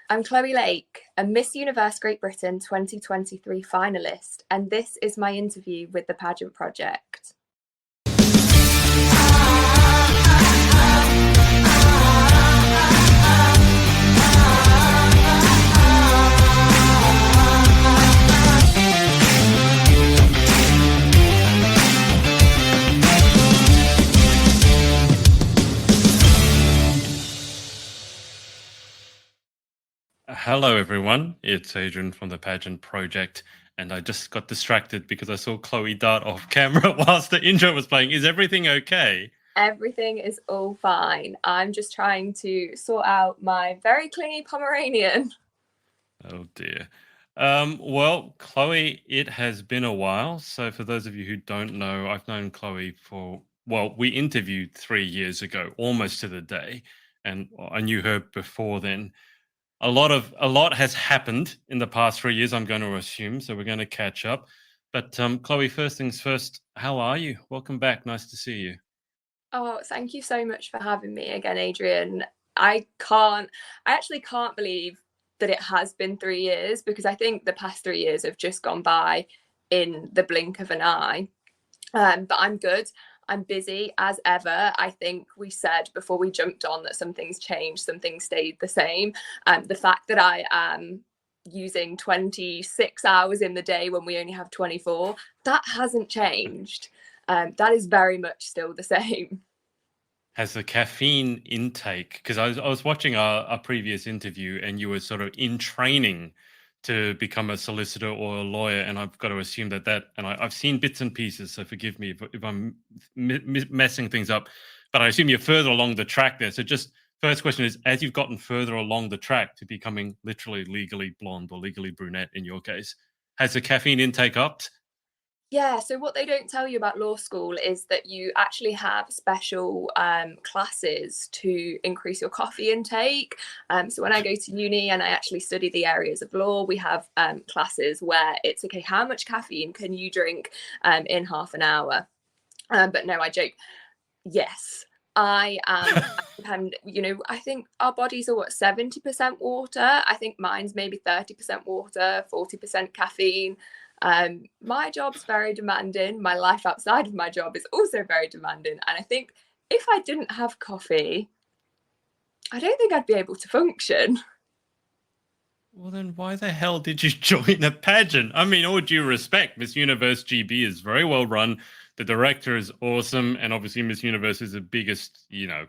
I'm Chloe Lake, a Miss Universe Great Britain 2023 finalist, and this is my interview with the Pageant Project. Hello, everyone. It's Adrian from the Pageant Project, and I just got distracted because I saw Chloe dart off camera whilst the intro was playing. Is everything okay? Everything is all fine. I'm just trying to sort out my very clingy Pomeranian. Oh, dear. Well, Chloe, it has been a while. So, for those of you who don't know, I've known Chloe for, well, we interviewed 3 years ago, almost to the day, and I knew her before then. A lot has happened in the past 3 years, I'm going to assume. So we're going to catch up. But Chloe, first things first, how are you? Welcome back. Nice to see you. Oh, thank you so much for having me again, Adrian. I actually can't believe that it has been 3 years, because I think the past 3 years have just gone by in the blink of an eye. But I'm good. I'm busy as ever. I think we said before we jumped on that some things changed, some things stayed the same. The fact that I am using 26 hours in the day when we only have 24, that hasn't changed. That is very much still the same. Has the caffeine intake, because I was watching our previous interview and you were sort of in training to become a solicitor or a lawyer, and I've got to assume and I've seen bits and pieces, so forgive me if I'm messing things up, but I assume you're further along the track there. So just first question is, as you've gotten further along the track to becoming literally legally blonde or legally brunette in your case, has the caffeine intake upped? Yeah, so what they don't tell you about law school is that you actually have special classes to increase your coffee intake. So when I go to uni and I actually study the areas of law, we have classes where it's okay, how much caffeine can you drink in half an hour? But no, I joke. Yes, I am. And I think our bodies are 70% water. I think mine's maybe 30% water, 40% caffeine. My job's very demanding. My life outside of my job is also very demanding. And I think if I didn't have coffee, I don't think I'd be able to function. Well, then why the hell did you join a pageant? I mean, all due respect, Miss Universe GB is very well run. The director is awesome. And obviously, Miss Universe is the biggest,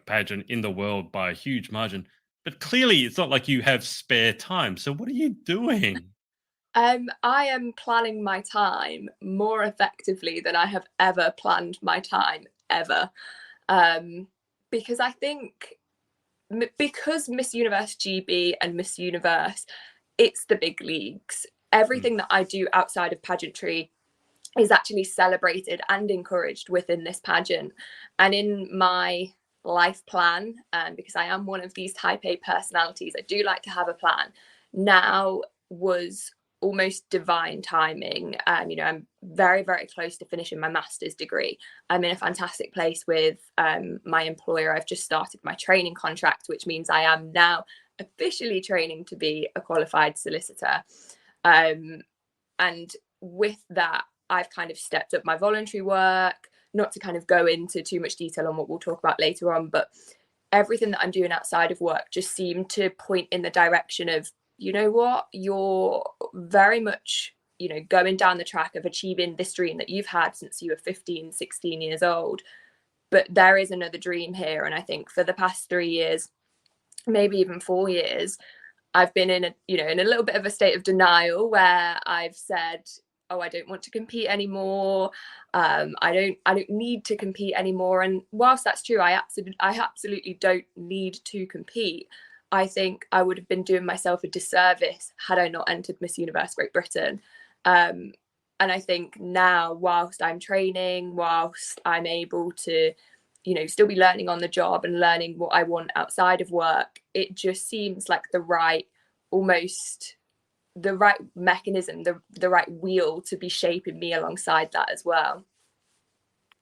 pageant in the world by a huge margin. But clearly, it's not like you have spare time. So, what are you doing? I am planning my time more effectively than I have ever planned my time ever. Because I think because Miss Universe GB and Miss Universe, it's the big leagues. Everything that I do outside of pageantry is actually celebrated and encouraged within this pageant. And in my life plan, because I am one of these type A personalities, I do like to have a plan. Now was almost divine timing. I'm very, very close to finishing my master's degree. I'm in a fantastic place with my employer. I've just started my training contract, which means I am now officially training to be a qualified solicitor. And with that, I've kind of stepped up my voluntary work, not to kind of go into too much detail on what we'll talk about later on, but everything that I'm doing outside of work just seemed to point in the direction of, you know what, you're very much, going down the track of achieving this dream that you've had since you were 15, 16 years old. But there is another dream here. And I think for the past 3 years, maybe even 4 years, I've been in a little bit of a state of denial where I've said, oh, I don't want to compete anymore. I don't need to compete anymore. And whilst that's true, I absolutely don't need to compete. I think I would have been doing myself a disservice had I not entered Miss Universe Great Britain. And I think now, whilst I'm training, whilst I'm able to, still be learning on the job and learning what I want outside of work, it just seems like almost the right mechanism, the right wheel to be shaping me alongside that as well.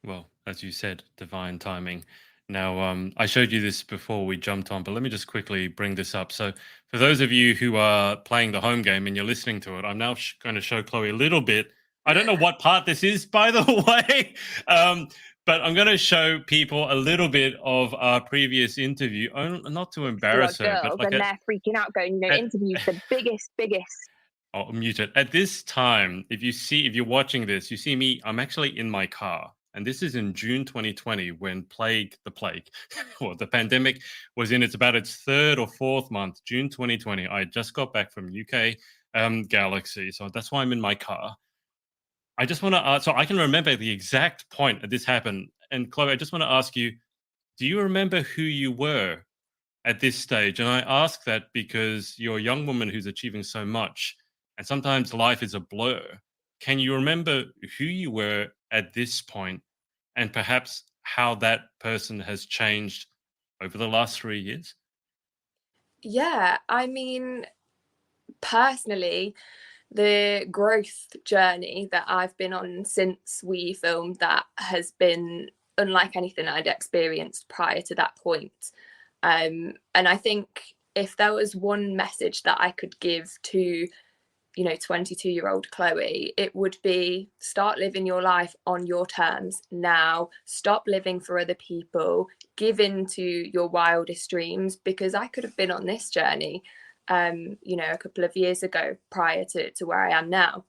Well, as you said, divine timing. Now, I showed you this before we jumped on, but let me just quickly bring this up. So, for those of you who are playing the home game and you're listening to it, I'm now going to show Chloe a little bit. I don't know what part this is, by the way, but I'm going to show people a little bit of our previous interview, not to Two odd embarrass her, but girls, like and they're freaking out, going, interviews the biggest. I'll mute it. At this time, if you're watching this, you see me, I'm actually in my car. And this is in June 2020 when the plague, or the pandemic was in about its third or fourth month, June 2020. I just got back from UK Galaxy. So that's why I'm in my car. I just want to so I can remember the exact point that this happened. And Chloe, I just want to ask you, do you remember who you were at this stage? And I ask that because you're a young woman who's achieving so much, and sometimes life is a blur. Can you remember who you were at this point, and perhaps how that person has changed over the last 3 years? Yeah, I mean, personally, the growth journey that I've been on since we filmed that has been unlike anything I'd experienced prior to that point. And I think if there was one message that I could give to 22-year-old Chloe, it would be start living your life on your terms now. Stop living for other people. Give in to your wildest dreams, because I could have been on this journey, a couple of years ago prior to where I am now.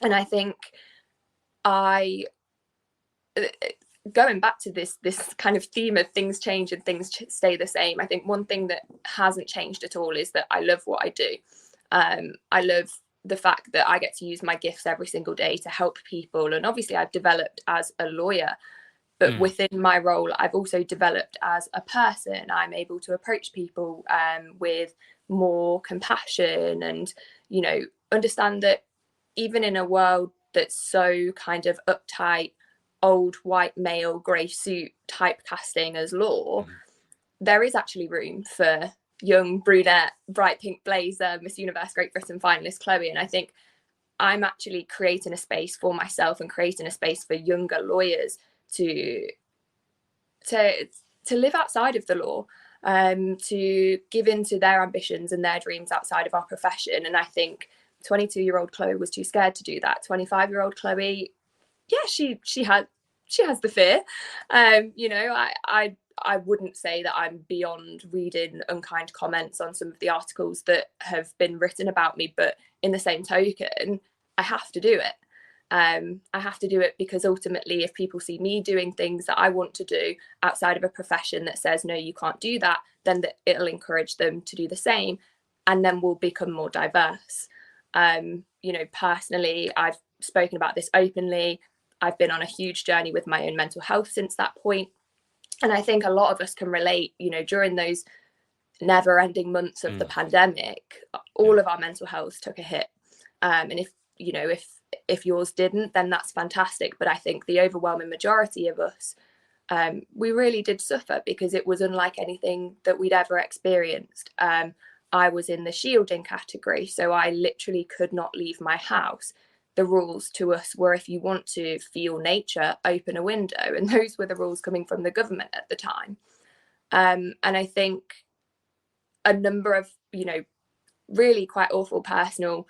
And I think going back to this kind of theme of things change and things stay the same, I think one thing that hasn't changed at all is that I love what I do. I love the fact that I get to use my gifts every single day to help people. And obviously I've developed as a lawyer, but within my role, I've also developed as a person. I'm able to approach people with more compassion and, understand that even in a world that's so kind of uptight, old white male grey suit typecasting as law, there is actually room for young brunette, bright pink blazer, Miss Universe Great Britain finalist Chloe. And I think I'm actually creating a space for myself and creating a space for younger lawyers to live outside of the law, to give into their ambitions and their dreams outside of our profession. And I think 22-year-old Chloe was too scared to do that. 25-year-old Chloe, yeah, she has the fear. I wouldn't say that I'm beyond reading unkind comments on some of the articles that have been written about me, but in the same token, I have to do it. I have to do it because ultimately, if people see me doing things that I want to do outside of a profession that says, no, you can't do that, then it'll encourage them to do the same, and then we'll become more diverse. Personally, I've spoken about this openly. I've been on a huge journey with my own mental health since that point. And I think a lot of us can relate, during those never ending months of the pandemic, all of our mental health took a hit. And if yours didn't, then that's fantastic. But I think the overwhelming majority of us, we really did suffer because it was unlike anything that we'd ever experienced. I was in the shielding category, so I literally could not leave my house. The rules to us were, if you want to feel nature, open a window. And those were the rules coming from the government at the time. And I think a number of, really quite awful personal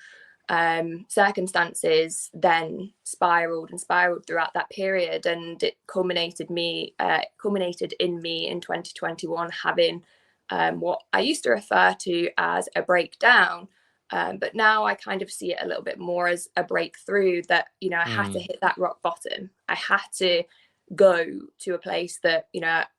circumstances then spiraled throughout that period. And it culminated in me in 2021 having what I used to refer to as a breakdown. But now I kind of see it a little bit more as a breakthrough, that, I had to hit that rock bottom. I had to go to a place that,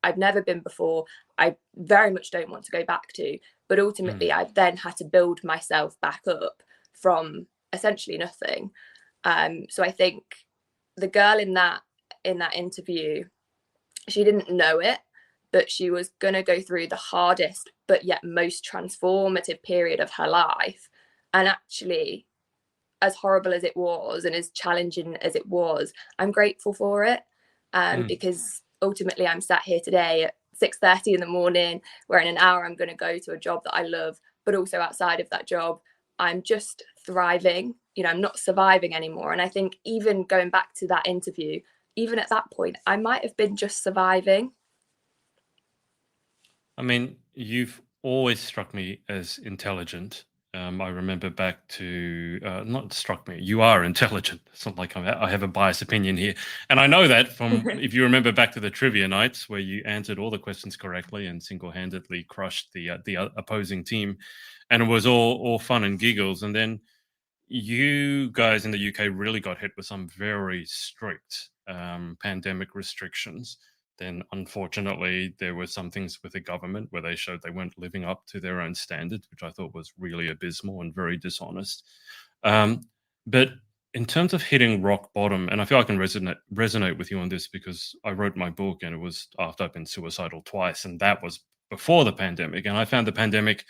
I've never been before. I very much don't want to go back to. But ultimately, I then had to build myself back up from essentially nothing. So I think the girl in that interview, she didn't know it, but she was going to go through the hardest but yet most transformative period of her life. And actually, as horrible as it was and as challenging as it was, I'm grateful for it, because ultimately I'm sat here today at 6:30 in the morning, where in an hour I'm going to go to a job that I love, but also outside of that job, I'm just thriving. I'm not surviving anymore. And I think even going back to that interview, even at that point, I might have been just surviving. I mean, you've always struck me as intelligent. I remember back to, not struck me, you are intelligent. It's not like I have a biased opinion here. And I know that from, if you remember back to the trivia nights where you answered all the questions correctly and single-handedly crushed the opposing team. And it was all fun and giggles. And then you guys in the UK really got hit with some very strict pandemic restrictions. Then, unfortunately, there were some things with the government where they showed they weren't living up to their own standards, which I thought was really abysmal and very dishonest. Um, but in terms of hitting rock bottom, and I feel I can resonate with you on this because I wrote my book and it was after I've been suicidal twice, and that was before the pandemic. And I found the pandemic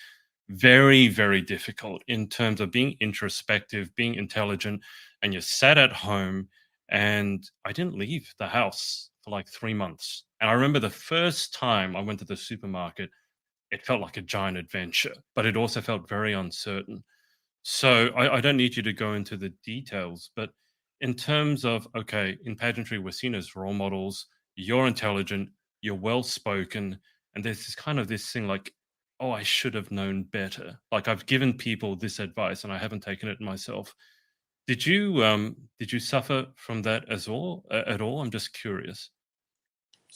very, very difficult in terms of being introspective, being intelligent, and you sat at home. And I didn't leave the house for like 3 months. And I remember the first time I went to the supermarket, it felt like a giant adventure, but it also felt very uncertain. So I don't need you to go into the details, but in terms of, okay, in pageantry, we're seen as role models. You're intelligent, you're well spoken, and there's this kind of this thing like, oh, I should have known better. Like I've given people this advice and I haven't taken it myself. Did you suffer from that as all at all? I'm just curious.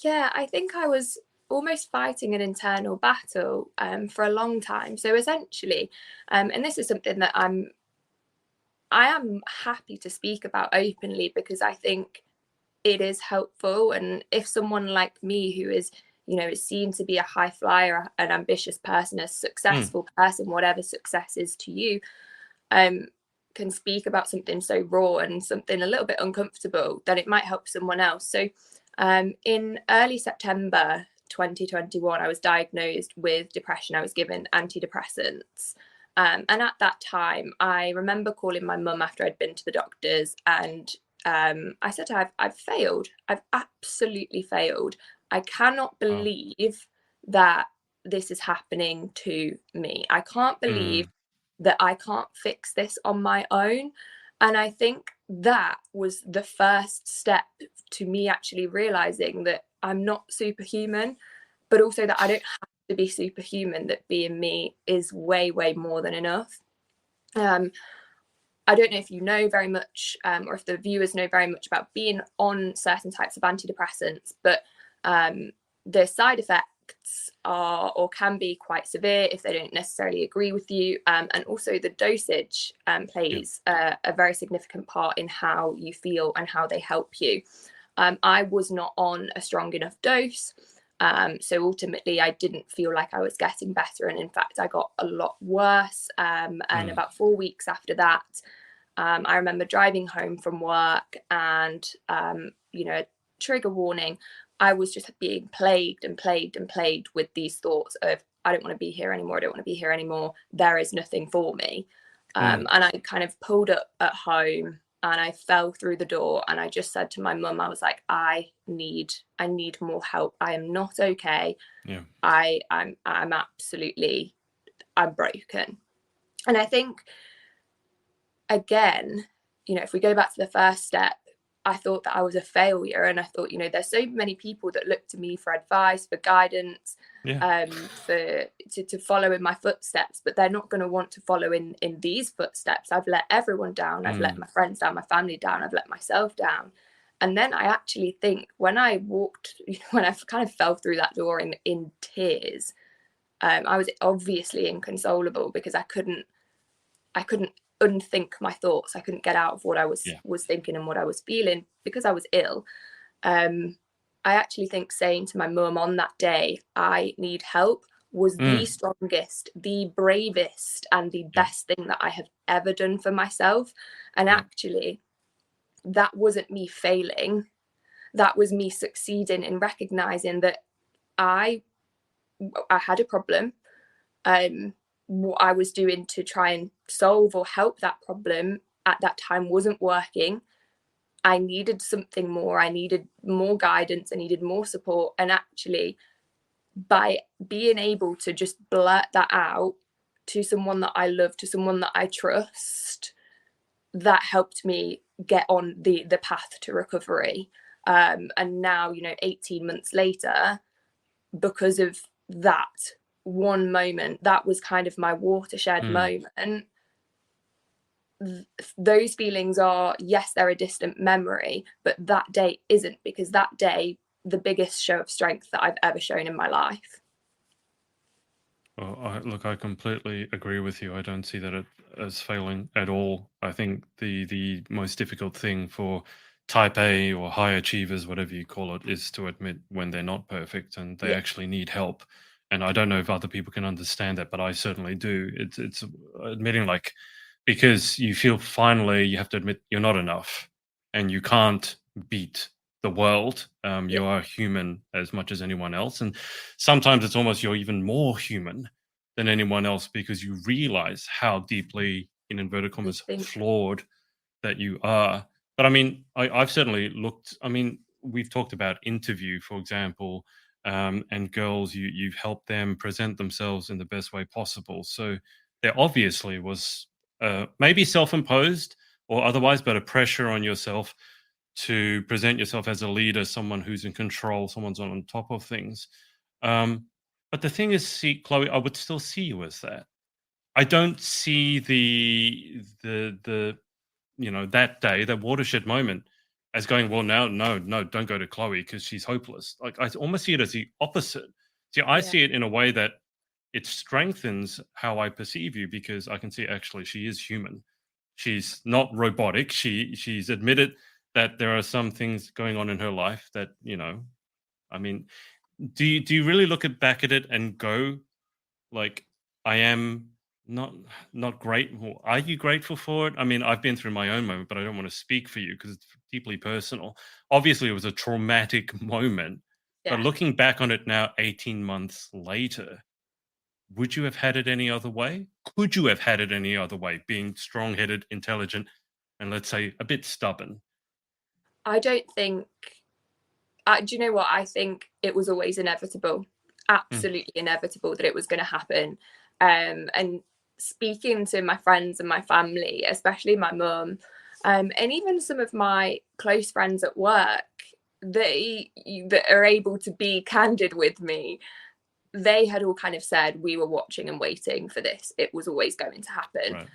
Yeah, I think I was almost fighting an internal battle for a long time. So essentially, and this is something that I am happy to speak about openly because I think it is helpful. And if someone like me, who is, is seen to be a high flyer, an ambitious person, a successful person, whatever success is to you, can speak about something so raw and something a little bit uncomfortable, then it might help someone else. So in early September 2021, I was diagnosed with depression. I was given antidepressants. And at that time, I remember calling my mum after I'd been to the doctors, and I said to her, I've failed. I've absolutely failed. I cannot believe that this is happening to me. I can't believe that I can't fix this on my own. And I think that was the first step to me actually realizing that I'm not superhuman, but also that I don't have to be superhuman, that being me is way, way more than enough. I don't know if you know very much, or if the viewers know very much about being on certain types of antidepressants, but the side effects are or can be quite severe if they don't necessarily agree with you. And also the dosage plays a very significant part in how you feel and how they help you. I was not on a strong enough dose. So ultimately, I didn't feel like I was getting better. And in fact, I got a lot worse. And about 4 weeks after that, I remember driving home from work and, trigger warning, I was just being plagued with these thoughts of, I don't want to be here anymore. I don't want to be here anymore. There is nothing for me. And I kind of pulled up at home and I fell through the door, and I just said to my mum, I was like, I need more help. I am not okay. Yeah. I'm broken. And I think, again, if we go back to the first step, I thought that I was a failure, and I thought, there's so many people that look to me for advice, for guidance, to follow in my footsteps, but they're not going to want to follow in these footsteps. I've let everyone down. I've let my friends down, my family down. I've let myself down. And then I actually think when I walked, when I kind of fell through that door in tears, I was obviously inconsolable because I couldn't unthink my thoughts. I couldn't get out of what I was thinking and what I was feeling because I was ill. I actually think saying to my mum on that day, I need help, was the strongest, the bravest, and the best thing that I have ever done for myself. And actually, that wasn't me failing. That was me succeeding in recognizing that I had a problem. What I was doing to try and solve or help that problem at that time wasn't working. I needed something more. I needed more guidance. I needed more support. And actually, by being able to just blurt that out to someone that I love, to someone that I trust, that helped me get on the path to recovery. And now, 18 months later, because of that one moment, that was kind of my watershed moment. Those feelings are, yes, they're a distant memory, but that day isn't, because that day, the biggest show of strength that I've ever shown in my life. Well, I completely agree with you. I don't see that as failing at all. I think the most difficult thing for type A or high achievers, whatever you call it, is to admit when they're not perfect and they actually need help. And I don't know if other people can understand that, but I certainly do. It's admitting, like, because you feel finally you have to admit you're not enough and you can't beat the world. You are human as much as anyone else. And sometimes it's almost you're even more human than anyone else because you realize how deeply, in inverted commas, flawed that you are. But I mean, I've certainly looked, I mean, we've talked about interview, for example, and girls, you've helped them present themselves in the best way possible. So there obviously was maybe self-imposed or otherwise, but a pressure on yourself to present yourself as a leader, someone who's in control, someone's on top of things. But the thing is, see, Chloe, I would still see you as that. I don't see the that day, that watershed moment, as going, well, now, no, don't go to Chloe because she's hopeless. Like, I almost see it as the opposite. See, I see it in a way that it strengthens how I perceive you, because I can see actually she is human. She's not robotic. She's admitted that there are some things going on in her life that, I mean, do you really look back at it and go, like, I am not grateful? Are you grateful for it? I mean, I've been through my own moment, but I don't want to speak for you because it's deeply personal. Obviously, it was a traumatic moment, but looking back on it now, 18 months later, would you have had it any other way? Could you have had it any other way, being strong-headed, intelligent, and let's say a bit stubborn? I don't think, do you know what? I think it was always inevitable, absolutely inevitable that it was going to happen. And speaking to my friends and my family, especially my mum, and even some of my close friends at work, that are able to be candid with me, they had all kind of said, we were watching and waiting for this. It was always going to happen. Right.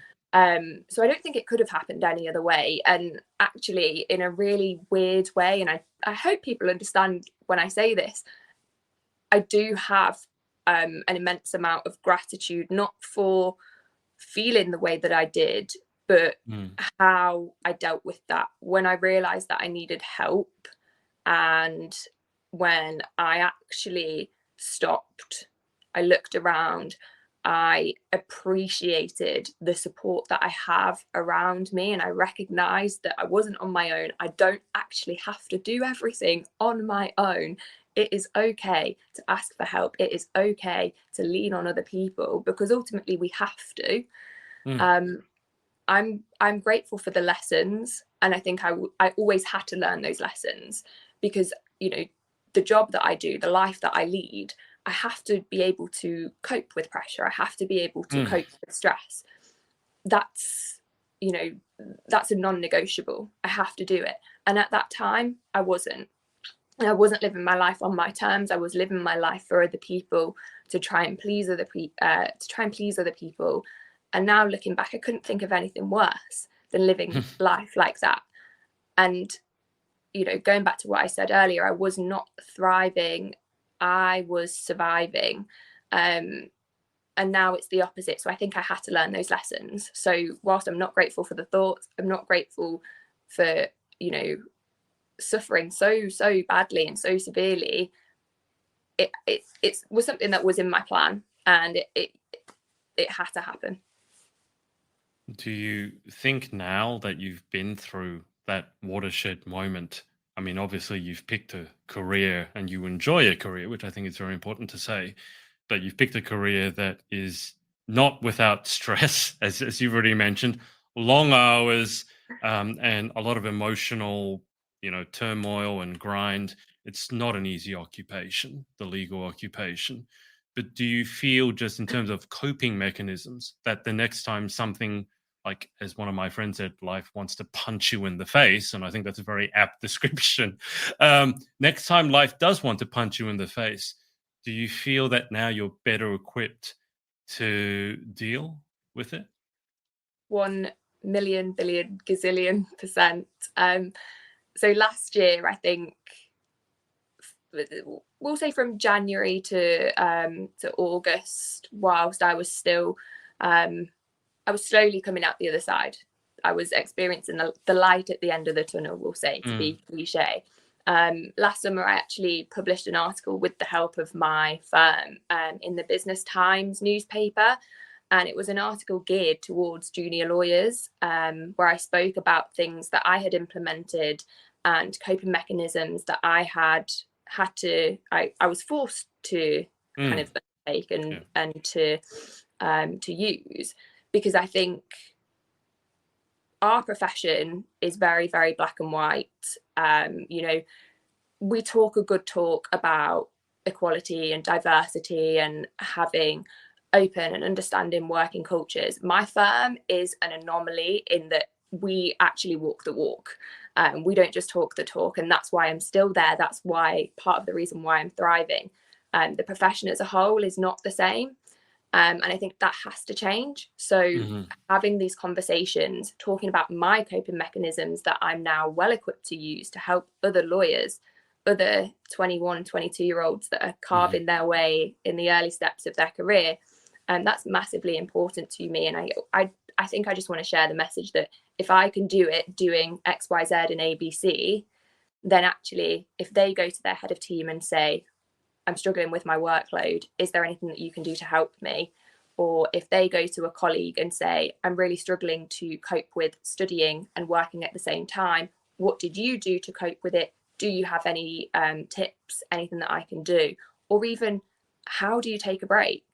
So I don't think it could have happened any other way. And actually, in a really weird way, and I hope people understand when I say this, I do have an immense amount of gratitude, not for feeling the way that I did, but how I dealt with that when I realized that I needed help, and when I actually stopped, I looked around, I appreciated the support that I have around me, and I recognized that I wasn't on my own. I don't actually have to do everything on my own. It is okay to ask for help. It is okay to lean on other people, because ultimately we have to. I'm grateful for the lessons, and I think I always had to learn those lessons, because the job that I do, the life that I lead, I have to be able to cope with pressure. I have to be able to cope with stress. That's a non-negotiable. I have to do it. And at that time, I wasn't living my life on my terms. I was living my life for other people, to try and please other people. And now looking back, I couldn't think of anything worse than living life like that. And going back to what I said earlier, I was not thriving, I was surviving. And now it's the opposite. So I think I had to learn those lessons. So whilst I'm not grateful for the thoughts, I'm not grateful for, suffering so badly and so severely. It was something that was in my plan, and it had to happen. Do you think now that you've been through that watershed moment, I mean, obviously you've picked a career and you enjoy a career, which I think is very important to say, but you've picked a career that is not without stress, as you've already mentioned, long hours, and a lot of emotional, turmoil and grind. It's not an easy occupation, the legal occupation. But do you feel, just in terms of coping mechanisms, that the next time something, like, as one of my friends said, life wants to punch you in the face, and I think that's a very apt description. Next time life does want to punch you in the face, do you feel that now you're better equipped to deal with it? 1 million billion gazillion percent. So last year, I think, we'll say from January to August, whilst I was still, I was slowly coming out the other side. I was experiencing the light at the end of the tunnel, we'll say, to be cliche. Last summer, I actually published an article with the help of my firm in the Business Times newspaper. And it was an article geared towards junior lawyers, where I spoke about things that I had implemented and coping mechanisms that I was forced to kind of take and to use, because I think our profession is very, very black and white. We talk a good talk about equality and diversity and having open and understanding working cultures. My firm is an anomaly in that we actually walk the walk. We don't just talk the talk, and that's why I'm still there. That's why part of the reason why I'm thriving. The profession as a whole is not the same. And I think that has to change. So having these conversations, talking about my coping mechanisms that I'm now well equipped to use to help other lawyers, other 21, 22-year-olds that are carving their way in the early steps of their career. And that's massively important to me. And I think I just want to share the message that if I can do it doing X, Y, Z and ABC, then actually if they go to their head of team and say, I'm struggling with my workload, is there anything that you can do to help me? Or if they go to a colleague and say, I'm really struggling to cope with studying and working at the same time, what did you do to cope with it? Do you have any tips, anything that I can do? Or even, how do you take a break?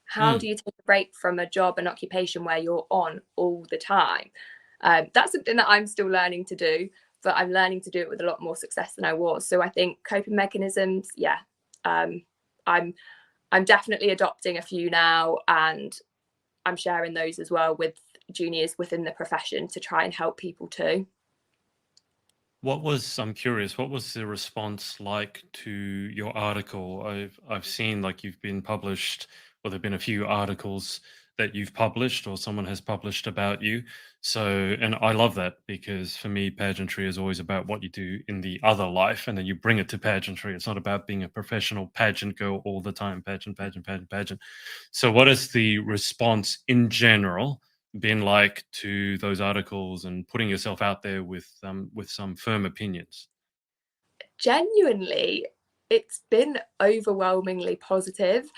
How do you take a break from a job and occupation where you're on all the time? That's something that I'm still learning to do, but I'm learning to do it with a lot more success than I was. So I think coping mechanisms, I'm definitely adopting a few now, and I'm sharing those as well with juniors within the profession to try and help people too. I'm curious, what was the response like to your article? I've seen like you've been published, or there've been a few articles that you've published or someone has published about you. So, and I love that, because for me, pageantry is always about what you do in the other life, and then you bring it to pageantry. It's not about being a professional pageant girl all the time, pageant, pageant, pageant, pageant. So what is the response in general been like to those articles and putting yourself out there with some firm opinions? Genuinely, it's been overwhelmingly positive.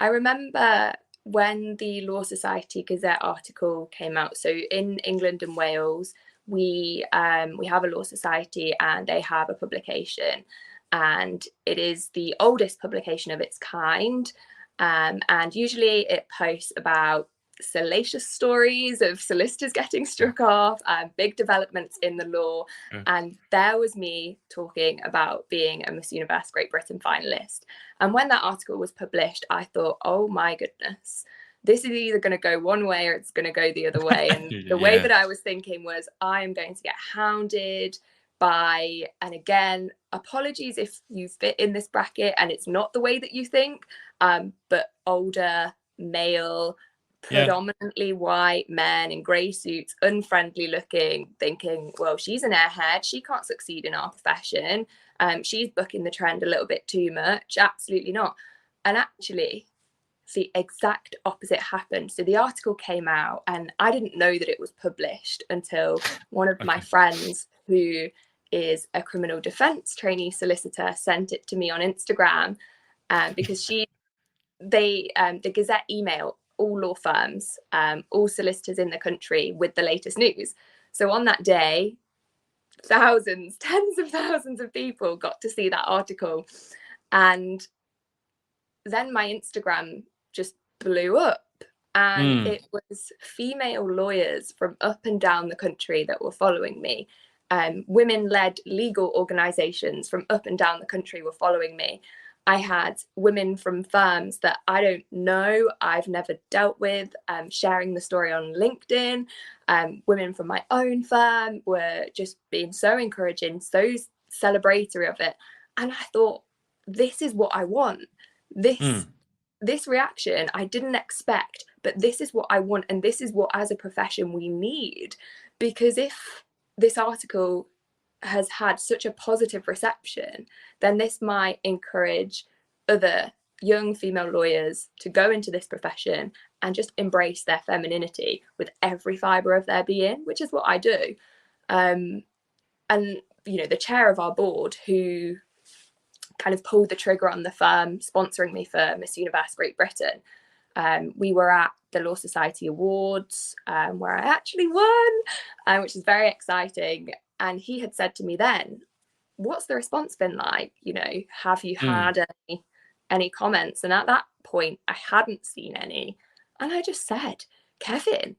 I remember when the Law Society Gazette article came out. So in England and Wales, we have a law society and they have a publication, and it is the oldest publication of its kind. And usually it posts about salacious stories of solicitors getting struck off, big developments in the law. And there was me talking about being a Miss Universe Great Britain finalist. And when that article was published, I thought, oh my goodness, this is either going to go one way or it's going to go the other way. And the way that I was thinking was, I am going to get hounded by, and again, apologies if you fit in this bracket and it's not the way that you think, but older, male, predominantly white men in grey suits, unfriendly looking, thinking, well, she's an airhead, she can't succeed in our profession, she's bucking the trend a little bit too much. Absolutely not. And actually the exact opposite happened. So the article came out and I didn't know that it was published until one of my friends, who is a criminal defence trainee solicitor, sent it to me on Instagram, because the Gazette email all law firms, all solicitors in the country with the latest news. So on that day, thousands, tens of thousands of people got to see that article. And then my Instagram just blew up. And it was female lawyers from up and down the country that were following me. Women-led legal organisations from up and down the country were following me. I had women from firms that I don't know, I've never dealt with, sharing the story on LinkedIn. Women from my own firm were just being so encouraging, so celebratory of it. And I thought, this is what I want. This reaction I didn't expect, but this is what I want, and this is what as a profession we need. Because if this article has had such a positive reception, then this might encourage other young female lawyers to go into this profession and just embrace their femininity with every fibre of their being, which is what I do. And the chair of our board, who kind of pulled the trigger on the firm sponsoring me for Miss Universe Great Britain, we were at the Law Society Awards, where I actually won, which is very exciting. And he had said to me then, what's the response been like? Have you had any comments? And at that point, I hadn't seen any. And I just said, Kevin,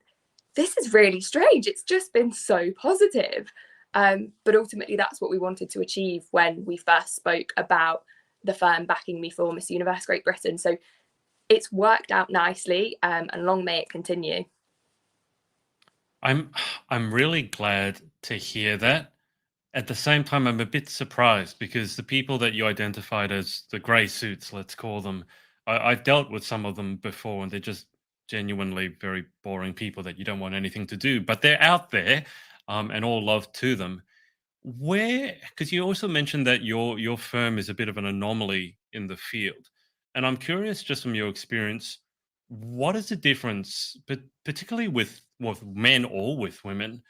this is really strange. It's just been so positive. But ultimately, that's what we wanted to achieve when we first spoke about the firm backing me for Miss Universe Great Britain. So it's worked out nicely, and long may it continue. I'm really glad to hear that. At the same time, I'm a bit surprised because the people that you identified as the grey suits, let's call them, I've dealt with some of them before, and they're just genuinely very boring people that you don't want anything to do. But they're out there, and all love to them. Because you also mentioned that your firm is a bit of an anomaly in the field, and I'm curious, just from your experience, what is the difference, but particularly with men or with women,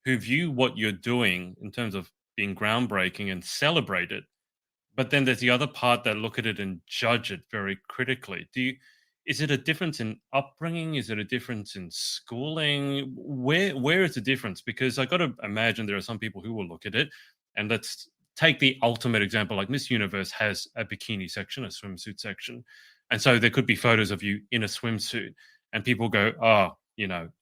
who view what you're doing in terms of being groundbreaking and celebrate it, but then there's the other part that look at it and judge it very critically. Is it a difference in upbringing? Is it a difference in schooling? Where is the difference? Because I got to imagine there are some people who will look at it, and let's take the ultimate example, like Miss Universe has a bikini section, a swimsuit section. And so there could be photos of you in a swimsuit, and people go, oh,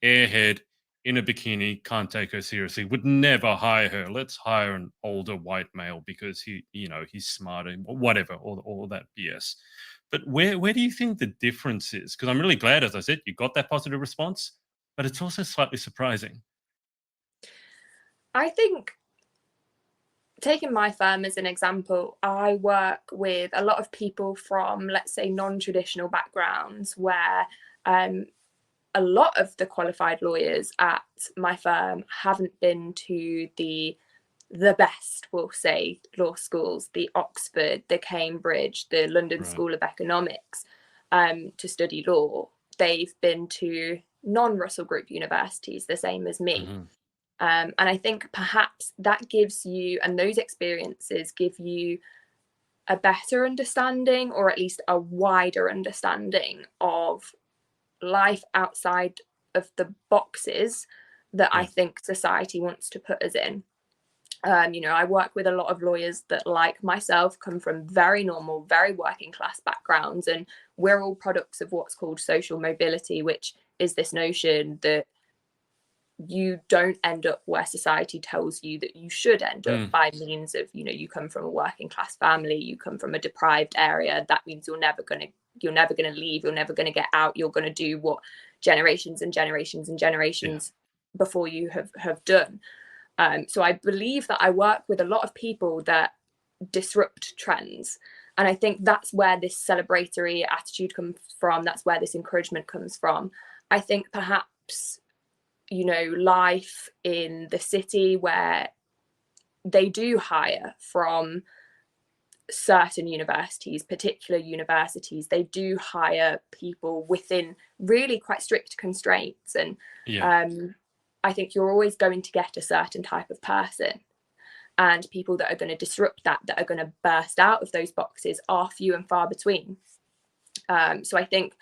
airhead in a bikini, can't take her seriously, would never hire her. Let's hire an older white male because he's smarter, whatever, all that BS. But where do you think the difference is? Because I'm really glad, as I said, you got that positive response, but it's also slightly surprising. I think, taking my firm as an example, I work with a lot of people from, let's say, non-traditional backgrounds, where a lot of the qualified lawyers at my firm haven't been to the best, we'll say, law schools, the Oxford, the Cambridge, the London School of Economics, to study law. They've been to non-Russell Group universities, the same as me. And I think perhaps that gives you, and those experiences give you, a better understanding, or at least a wider understanding of life outside of the boxes that I think society wants to put us in. I work with a lot of lawyers that, like myself, come from very normal, very working class backgrounds, and we're all products of what's called social mobility, which is this notion that you don't end up where society tells you that you should end up by means of, you come from a working class family, you come from a deprived area. That means you're never going to leave, you're never going to get out, you're going to do what generations and generations and generations before you have done. So I believe that I work with a lot of people that disrupt trends. And I think that's where this celebratory attitude comes from. That's where this encouragement comes from. I think perhaps, life in the city, where they do hire from certain universities, particular universities, they do hire people within really quite strict constraints. And I think you're always going to get a certain type of person, and people that are going to disrupt that are going to burst out of those boxes are few and far between. So I think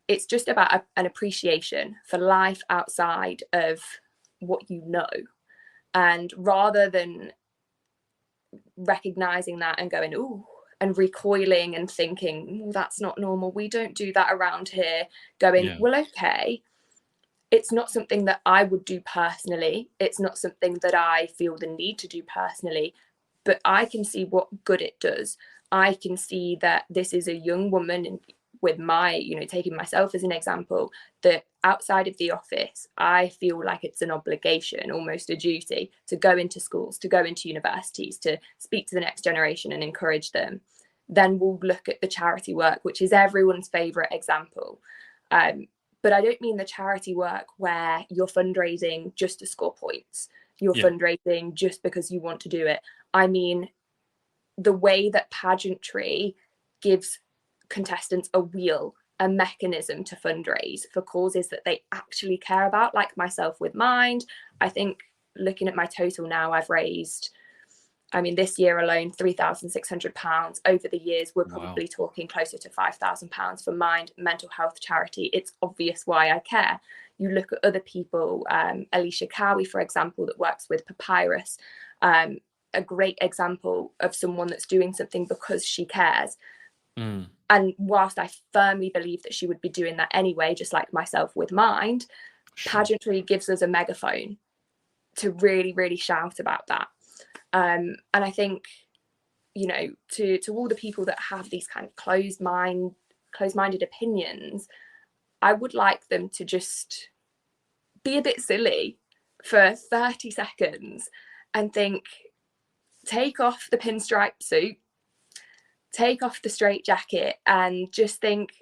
it's just about an appreciation for life outside of what you know. And rather than recognizing that and going, ooh, and recoiling and thinking, well, that's not normal, we don't do that around here, going, well, okay, it's not something that I would do personally. It's not something that I feel the need to do personally, but I can see what good it does. I can see that this is a young woman, with my, taking myself as an example, that outside of the office, I feel like it's an obligation, almost a duty, to go into schools, to go into universities, to speak to the next generation and encourage them. then we'll look at the charity work, which is everyone's favourite example. But I don't mean the charity work where you're fundraising just to score points. You're fundraising just because you want to do it. I mean, the way that pageantry gives contestants a wheel, a mechanism to fundraise for causes that they actually care about, like myself with Mind. I think looking at my total now, I've raised, I mean, this year alone, £3,600. Over the years, we're probably talking closer to £5,000 for Mind, mental health charity. It's obvious why I care. You look at other people, Alicia Cowie, for example, that works with Papyrus, a great example of someone that's doing something because she cares. And whilst I firmly believe that she would be doing that anyway, just like myself with Mind, pageantry gives us a megaphone to really, really shout about that. And I think, you know, to all the people that have these kind of closed-minded opinions, I would like them to just be a bit silly for 30 seconds and think, take off the pinstripe suit, take off the straight jacket, and just think,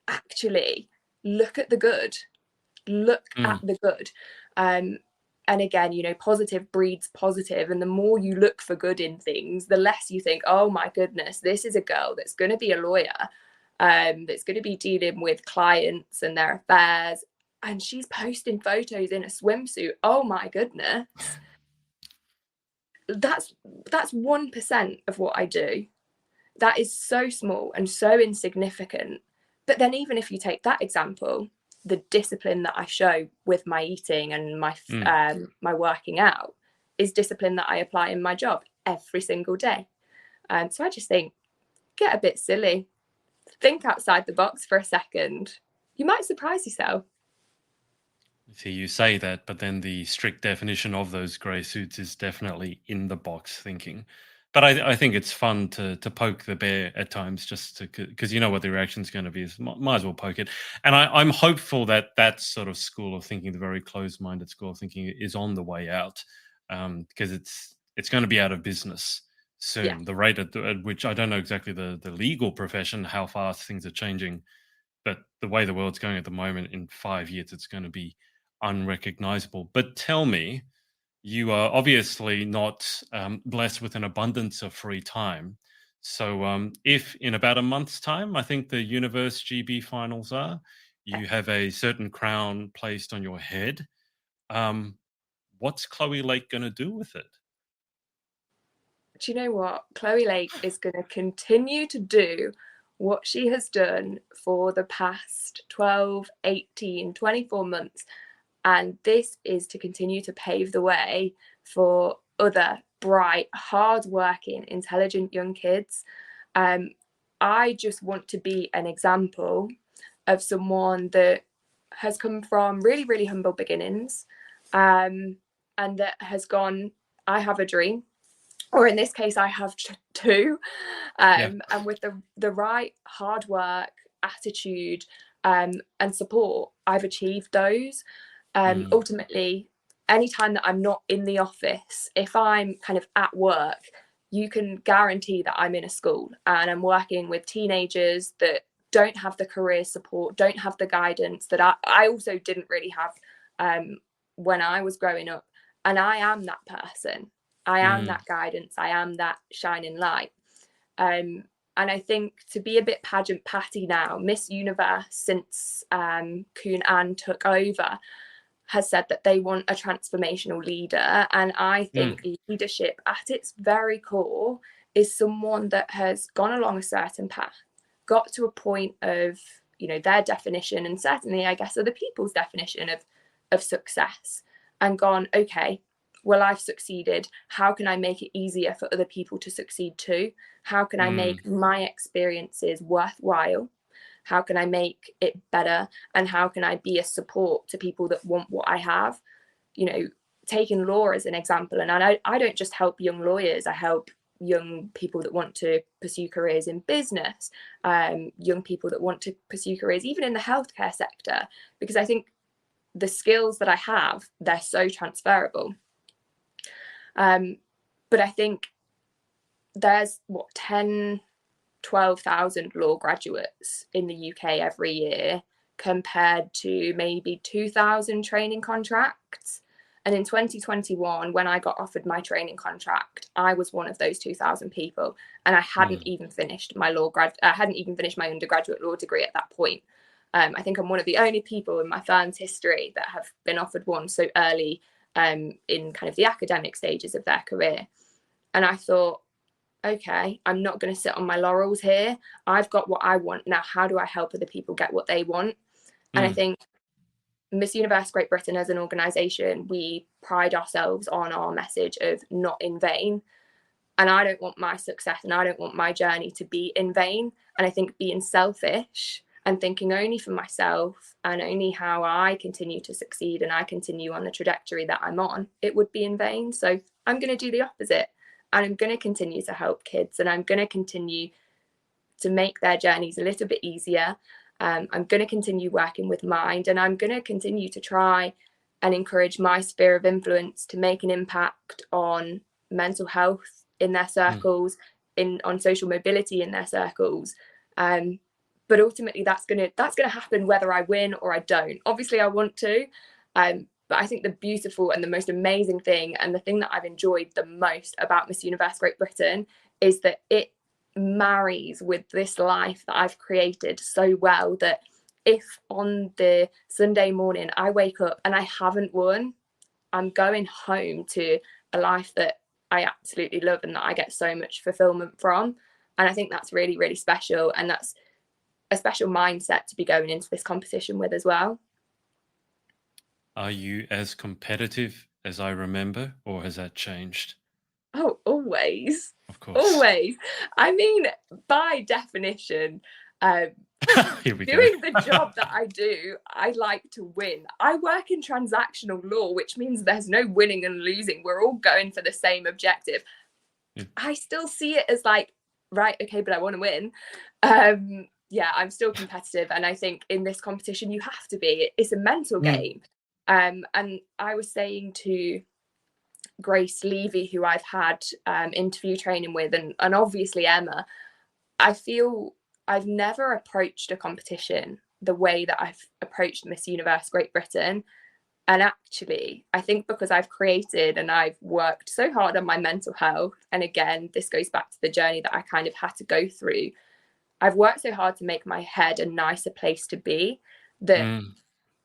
actually, look at the good. Look at the good. And again, you know, positive breeds positive. And the more you look for good in things, the less you think, oh my goodness, this is a girl that's going to be a lawyer, that's going to be dealing with clients and their affairs. And she's posting photos in a swimsuit. Oh my goodness. That's 1% of what I do. That is so small and so insignificant. But then even if you take that example, the discipline that I show with my eating and my my working out is discipline that I apply in my job every single day. So I just think, get a bit silly, think outside the box for a second. You might surprise yourself. See, you say that, but then the strict definition of those grey suits is definitely in the box thinking. But I think it's fun to poke the bear at times, just because you know what the reaction's going to be. So might as well poke it. And I'm hopeful that that sort of school of thinking, the very closed-minded school of thinking, is on the way out, because it's going to be out of business soon. Yeah. The rate at which, I don't know exactly the legal profession, how fast things are changing, but the way the world's going at the moment, in 5 years, it's going to be unrecognizable. But tell me, you are obviously not blessed with an abundance of free time. So if in about a month's time, I think the Universe GB finals are, you have a certain crown placed on your head, what's Chloe Lake going to do with it? Do you know what? Chloe Lake is going to continue to do what she has done for the past 12, 18, 24 months. And this is to continue to pave the way for other bright, hardworking, intelligent young kids. I just want to be an example of someone that has come from really, really humble beginnings, and that has gone, I have a dream, or in this case, I have two. And with the right hard work, attitude, and support, I've achieved those. Ultimately, anytime that I'm not in the office, if I'm kind of at work, you can guarantee that I'm in a school and I'm working with teenagers that don't have the career support, don't have the guidance that I also didn't really have when I was growing up. And I am that person. I am that guidance. I am that shining light. And I think to be a bit pageant patty now, Miss Universe, since Kuhn Anne took over, has said that they want a transformational leader. And I think leadership at its very core is someone that has gone along a certain path, got to a point of, you know, their definition, and certainly I guess other people's definition of success, and gone, okay, well, I've succeeded. How can I make it easier for other people to succeed too? How can I make my experiences worthwhile? How can I make it better? And how can I be a support to people that want what I have? You know, taking law as an example. And I don't just help young lawyers. I help young people that want to pursue careers in business, young people that want to pursue careers even in the healthcare sector, because I think the skills that I have, they're so transferable. But I think there's 10 12,000 law graduates in the UK every year, compared to maybe 2,000 training contracts. And in 2021, when I got offered my training contract, I was one of those 2,000 people, and I hadn't even finished my I hadn't even finished my undergraduate law degree at that point. I think I'm one of the only people in my firm's history that have been offered one so early in kind of the academic stages of their career. And I thought, okay, I'm not going to sit on my laurels here. I've got what I want. Now, how do I help other people get what they want? And I think Miss Universe Great Britain as an organisation, we pride ourselves on our message of not in vain. And I don't want my success and I don't want my journey to be in vain. And I think being selfish and thinking only for myself and only how I continue to succeed and I continue on the trajectory that I'm on, it would be in vain. So I'm going to do the opposite. And I'm going to continue to help kids, and I'm going to continue to make their journeys a little bit easier. I'm going to continue working with Mind, and I'm going to continue to try and encourage my sphere of influence to make an impact on mental health in their circles, on social mobility in their circles. But ultimately, that's going to happen whether I win or I don't. Obviously, I want to. But I think the beautiful and the most amazing thing, and the thing that I've enjoyed the most about Miss Universe Great Britain, is that it marries with this life that I've created so well, that if on the Sunday morning I wake up and I haven't won, I'm going home to a life that I absolutely love and that I get so much fulfillment from. And I think that's really, really special. And that's a special mindset to be going into this competition with as well. Are you as competitive as I remember, or has that changed? Oh, always. Of course. Always. I mean, by definition, Here we doing go. the job that I do, I like to win. I work in transactional law, which means there's no winning and losing. We're all going for the same objective. Yeah. I still see it as like, right, okay, but I want to win. Yeah, I'm still competitive. And I think in this competition, you have to be. It's a mental game. And I was saying to Grace Levy, who I've had interview training with, and obviously Emma, I feel I've never approached a competition the way that I've approached Miss Universe Great Britain. And actually, I think because I've created and I've worked so hard on my mental health, and again, this goes back to the journey that I kind of had to go through. I've worked so hard to make my head a nicer place to be, that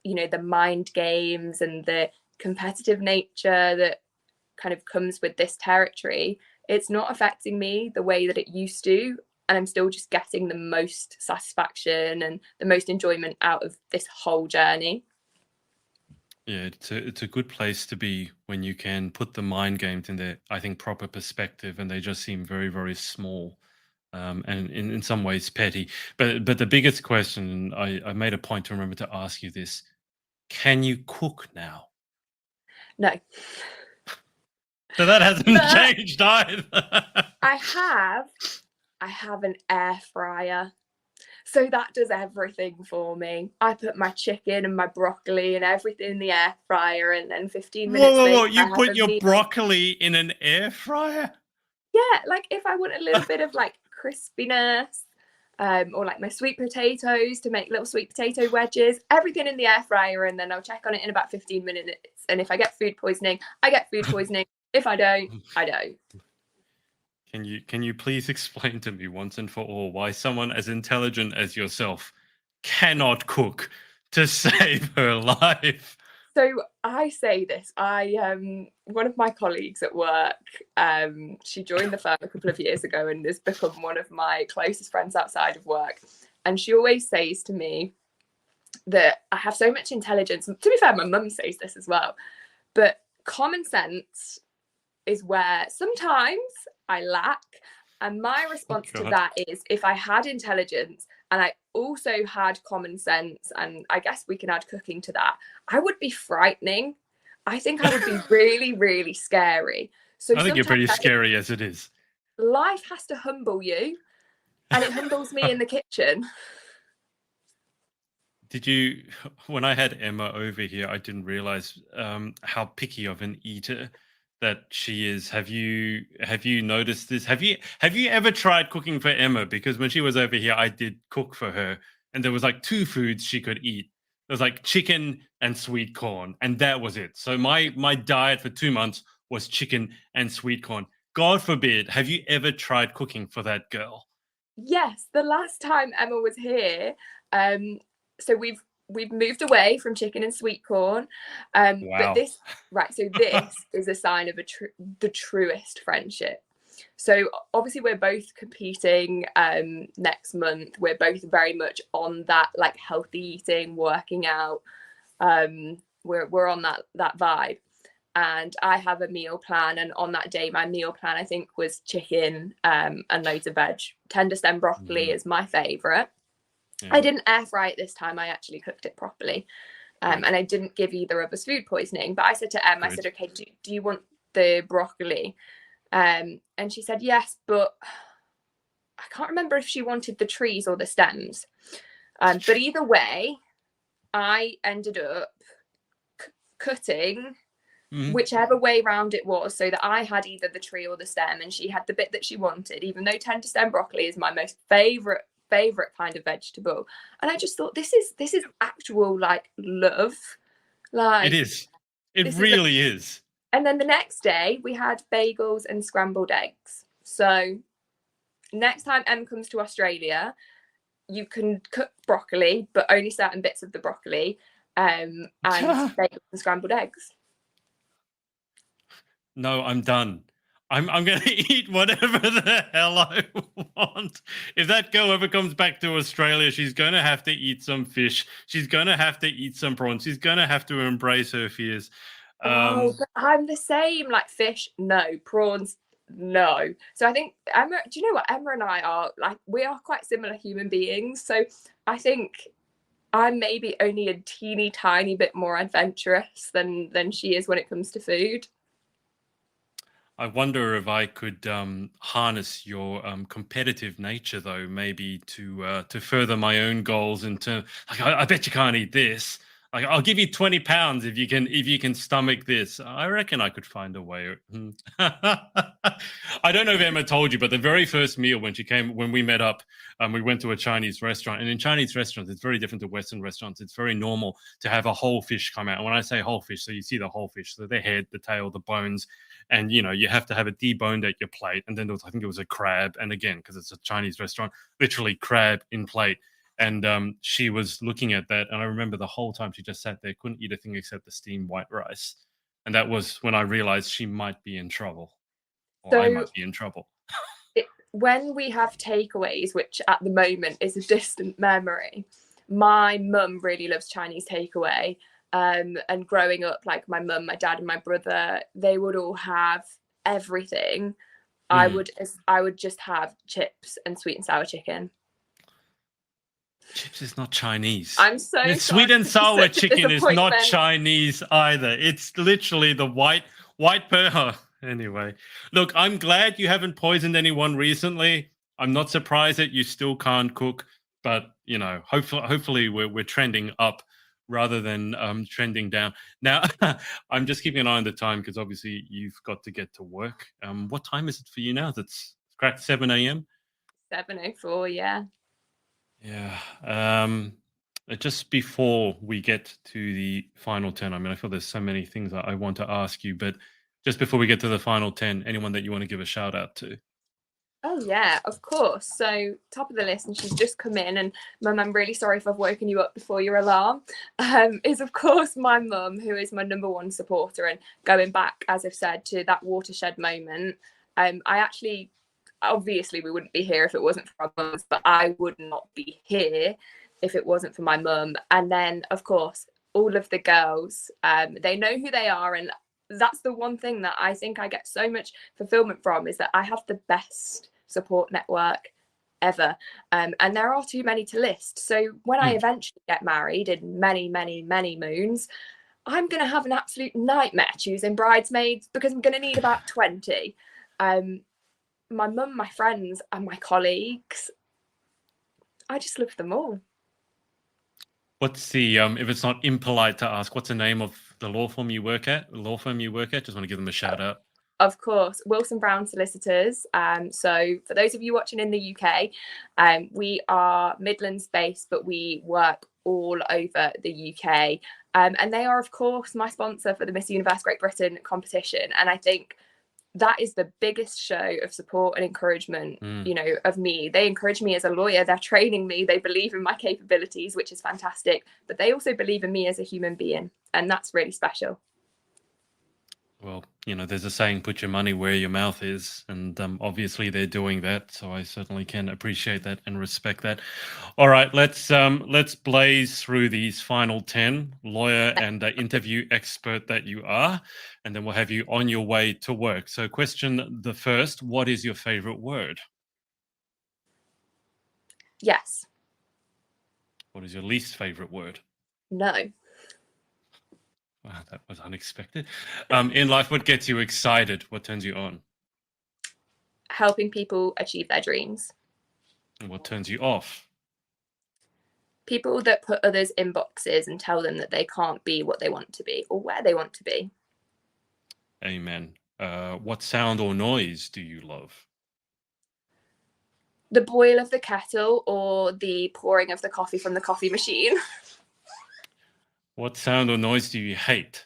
you know, the mind games and the competitive nature that kind of comes with this territory, it's not affecting me the way that it used to, and I'm still just getting the most satisfaction and the most enjoyment out of this whole journey. Yeah, it's a good place to be when you can put the mind games in their, I think, proper perspective, and they just seem very, very small. And in some ways petty. But the biggest question, I made a point to remember to ask you this: can you cook now? No. So that hasn't changed either. I have an air fryer. So that does everything for me. I put my chicken and my broccoli and everything in the air fryer, and then 15 minutes later, you put your broccoli in an air fryer? Yeah, like if I want a little bit of like crispiness, or like my sweet potatoes, to make little sweet potato wedges, everything in the air fryer, and then I'll check on it in about 15 minutes. And if I get food poisoning, I get food poisoning. If I don't, I don't. Can you please explain to me once and for all why someone as intelligent as yourself cannot cook to save her life? So I say this, one of my colleagues at work, she joined the firm a couple of years ago and has become one of my closest friends outside of work. And she always says to me that I have so much intelligence. To be fair, my mum says this as well. But common sense is where sometimes I lack. And my response to that is, if I had intelligence and I also had common sense, and I guess we can add cooking to that, I would be frightening. I think I would be really, really scary. So I think you're pretty scary as it is. Life has to humble you, and it humbles me in the kitchen. When I had Emma over here, I didn't realize how picky of an eater that she is. Have you noticed this? Have you ever tried cooking for Emma? Because when she was over here, I did cook for her, and there was like two foods she could eat. There was like chicken and sweet corn, and that was it. So my diet for 2 months was chicken and sweet corn. God forbid, have you ever tried cooking for that girl? Yes, the last time Emma was here, so we've moved away from chicken and sweet corn, but Wow. this is a sign of the truest friendship. So obviously we're both competing next month. We're both very much on that like healthy eating, working out. We're on that vibe. And I have a meal plan, and on that day my meal plan I think was chicken and loads of veg. Tender stem broccoli is my favorite. Yeah. I didn't air fry it this time. I actually cooked it properly, and I didn't give either of us food poisoning. But I said to Em, I said, okay, do you want the broccoli? And she said yes, but I can't remember if she wanted the trees or the stems. But either way, I ended up cutting whichever way round it was, so that I had either the tree or the stem, and she had the bit that she wanted, even though tender stem broccoli is my most favorite kind of vegetable. And I just thought, this is actual like love. Like, it really is. And then the next day we had bagels and scrambled eggs. So next time Em comes to Australia, you can cook broccoli, but only certain bits of the broccoli, and bagels and scrambled eggs. No, I'm done. I'm going to eat whatever the hell I want. If that girl ever comes back to Australia, she's going to have to eat some fish. She's going to have to eat some prawns. She's going to have to embrace her fears. But I'm the same. Like fish, no. Prawns, no. So I think Emma, do you know what? Emma and I are like, we are quite similar human beings. So I think I'm maybe only a teeny tiny bit more adventurous than she is when it comes to food. I wonder if I could harness your competitive nature, though, maybe to further my own goals. Into like, I bet you can't eat this. Like, I'll give you £20 if you can stomach this. I reckon I could find a way. I don't know if Emma told you, but the very first meal when we met up, we went to a Chinese restaurant. And in Chinese restaurants, it's very different to Western restaurants. It's very normal to have a whole fish come out. And when I say whole fish, so you see the whole fish, so the head, the tail, the bones. And, you have to have it deboned at your plate. And then I think it was a crab. And again, because it's a Chinese restaurant, literally crab in plate. And she was looking at that. And I remember the whole time she just sat there, couldn't eat a thing except the steamed white rice. And that was when I realized she might be in trouble. Or I might be in trouble. When we have takeaways, which at the moment is a distant memory, my mum really loves Chinese takeaway. And growing up, like my mum, my dad, and my brother, they would all have everything. I would just have chips and sweet and sour chicken. Chips is not Chinese. I'm so sorry. Sweet and sour chicken is not Chinese either. It's literally the white pepper. Anyway, look, I'm glad you haven't poisoned anyone recently. I'm not surprised that you still can't cook, but hopefully we're trending up rather than trending down. Now, I'm just keeping an eye on the time because obviously you've got to get to work. What time is it for you now? It's cracked 7 a.m. 7:04, yeah. Yeah. Just before we get to the final 10, I mean, I feel there's so many things that I want to ask you, but just before we get to the final 10, anyone that you want to give a shout out to? Oh yeah, of course. So top of the list, and she's just come in, and Mum, I'm really sorry if I've woken you up before your alarm, is of course my mum, who is my number one supporter. And going back, as I've said, to that watershed moment, I actually, obviously we wouldn't be here if it wasn't for our mums, but I would not be here if it wasn't for my mum. And then of course all of the girls, they know who they are, and that's the one thing that I think I get so much fulfillment from, is that I have the best support network ever, and there are too many to list. So when I eventually get married in many moons, I'm going to have an absolute nightmare choosing bridesmaids, because I'm going to need about 20. My mum, my friends, and my colleagues, I just love them all. What's the if it's not impolite to ask, what's the name of the law firm you work at? Just want to give them a shout out. Of course, Wilson Brown Solicitors. So for those of you watching in the UK, we are Midlands based, but we work all over the UK. And they are, of course, my sponsor for the Miss Universe Great Britain competition. And I think that is the biggest show of support and encouragement, you know, of me. They encourage me as a lawyer. They're training me. They believe in my capabilities, which is fantastic. But they also believe in me as a human being. And that's really special. Well, you know, there's a saying, put your money where your mouth is. And obviously they're doing that. So I certainly can appreciate that and respect that. All right, let's blaze through these final 10, lawyer and interview expert that you are. And then we'll have you on your way to work. So question the first, what is your favorite word? Yes. What is your least favorite word? No. Wow, that was unexpected. In life, what gets you excited? What turns you on? Helping people achieve their dreams. And what turns you off? People that put others in boxes and tell them that they can't be what they want to be or where they want to be. Amen. What sound or noise do you love? The boil of the kettle or the pouring of the coffee from the coffee machine. What sound or noise do you hate?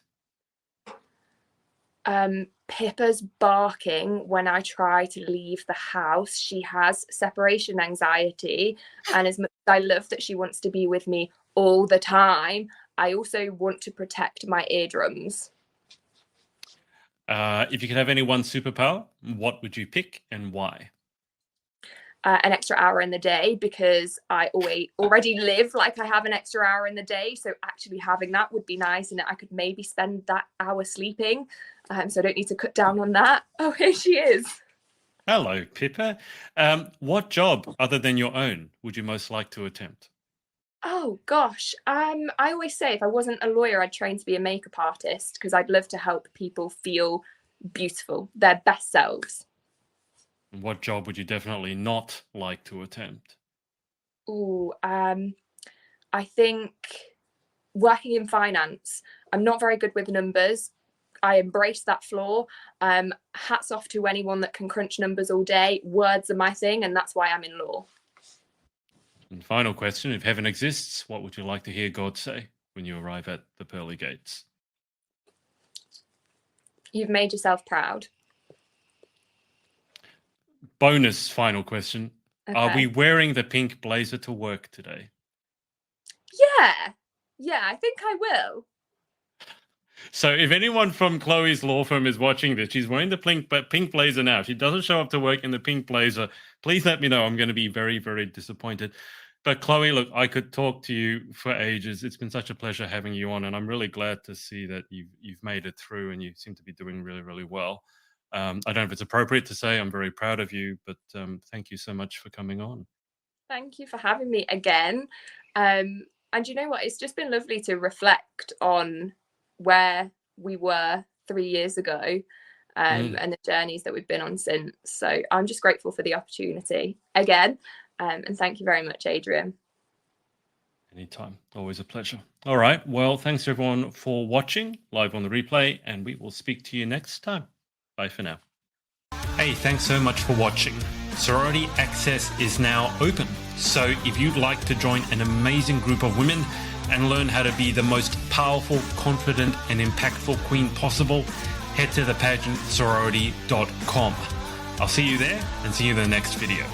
Pippa's barking when I try to leave the house. She has separation anxiety, and as much as I love that she wants to be with me all the time, I also want to protect my eardrums. If you could have any one superpower, what would you pick and why? An extra hour in the day, because I already live like I have an extra hour in the day. So actually having that would be nice, and I could maybe spend that hour sleeping. So I don't need to cut down on that. Oh, here she is. Hello, Pippa. What job other than your own would you most like to attempt? Oh gosh. I always say if I wasn't a lawyer, I'd train to be a makeup artist, because I'd love to help people feel beautiful, their best selves. What job would you definitely not like to attempt? Ooh, I think working in finance. I'm not very good with numbers. I embrace that flaw. Hats off to anyone that can crunch numbers all day. Words are my thing, and that's why I'm in law. And final question, if heaven exists, what would you like to hear God say when you arrive at the pearly gates? You've made yourself proud. Bonus final question. Okay. Are we wearing the pink blazer to work today? Yeah, I think I will. So if anyone from Chloe's law firm is watching this, she's wearing the pink blazer now. If she doesn't show up to work in the pink blazer, please let me know. I'm going to be very, very disappointed. But Chloe, look, I could talk to you for ages. It's been such a pleasure having you on, and I'm really glad to see that you've made it through and you seem to be doing really, really well. I don't know if it's appropriate to say I'm very proud of you, but thank you so much for coming on. Thank you for having me again. And you know what? It's just been lovely to reflect on where we were 3 years ago and the journeys that we've been on since. So I'm just grateful for the opportunity again. And thank you very much, Adrian. Anytime. Always a pleasure. All right. Well, thanks everyone for watching live on the replay, and we will speak to you next time. Bye for now. Hey, thanks so much for watching. Sorority Access is now open. So if you'd like to join an amazing group of women and learn how to be the most powerful, confident, and impactful queen possible, head to thepageantsorority.com. I'll see you there and see you in the next video.